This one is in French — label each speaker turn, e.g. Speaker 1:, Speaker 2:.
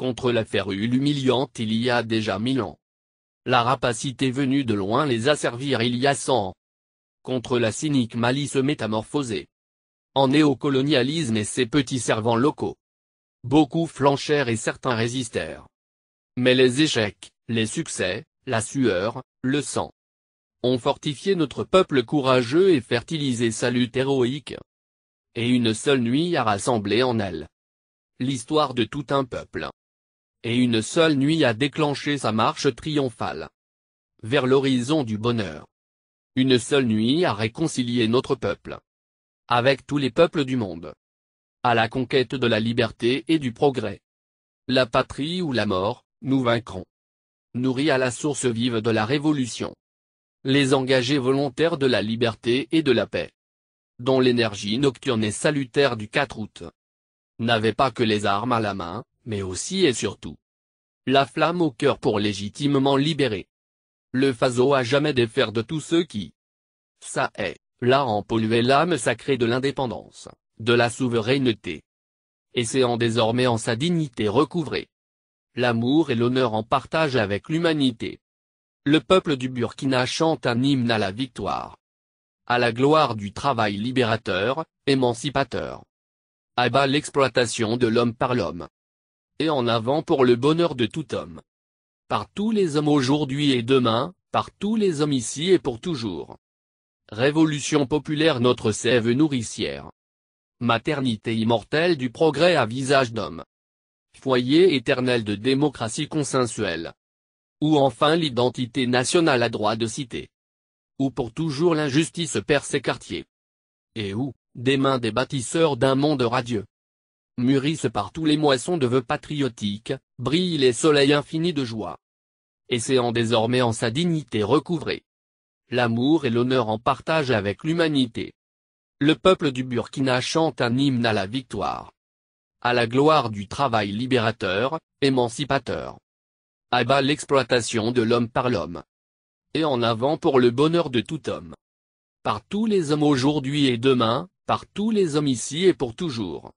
Speaker 1: contre la férule humiliante il y a déjà 1000 ans. La rapacité venue de loin les asservir il y a 100 ans. Contre la cynique malice métamorphosée. En néocolonialisme et ses petits servants locaux. Beaucoup flanchèrent et certains résistèrent. Mais les échecs, les succès, la sueur, le sang ont fortifié notre peuple courageux et fertilisé sa lutte héroïque. Et une seule nuit a rassemblé en elle l'histoire de tout un peuple. Et une seule nuit a déclenché sa marche triomphale vers l'horizon du bonheur. Une seule nuit a réconcilié notre peuple avec tous les peuples du monde, à la conquête de la liberté et du progrès. La patrie ou la mort, nous vaincrons. Nourris à la source vive de la révolution. Les engagés volontaires de la liberté et de la paix, dont l'énergie nocturne et salutaire du 4 août, n'avaient pas que les armes à la main, mais aussi et surtout la flamme au cœur pour légitimement libérer le phaseau à jamais défaire de tous ceux qui, ça est, là en polluaient l'âme sacrée de l'indépendance, de la souveraineté. Essayant désormais en sa dignité recouvrée l'amour et l'honneur en partage avec l'humanité. Le peuple du Burkina chante un hymne à la victoire, à la gloire du travail libérateur, émancipateur. À bas l'exploitation de l'homme par l'homme. Et en avant pour le bonheur de tout homme. Par tous les hommes aujourd'hui et demain, par tous les hommes ici et pour toujours. Révolution populaire notre sève nourricière. Maternité immortelle du progrès à visage d'homme. Foyer éternel de démocratie consensuelle. Ou enfin l'identité nationale à droit de cité. Où pour toujours l'injustice perd ses quartiers. Et où, des mains des bâtisseurs d'un monde radieux, mûrissent par tous les moissons de vœux patriotiques, brillent les soleils infinis de joie. Essayant désormais en sa dignité recouvrée l'amour et l'honneur en partage avec l'humanité. Le peuple du Burkina chante un hymne à la victoire, à la gloire du travail libérateur, émancipateur. À bas l'exploitation de l'homme par l'homme. Et en avant pour le bonheur de tout homme. Par tous les hommes aujourd'hui et demain, par tous les hommes ici et pour toujours.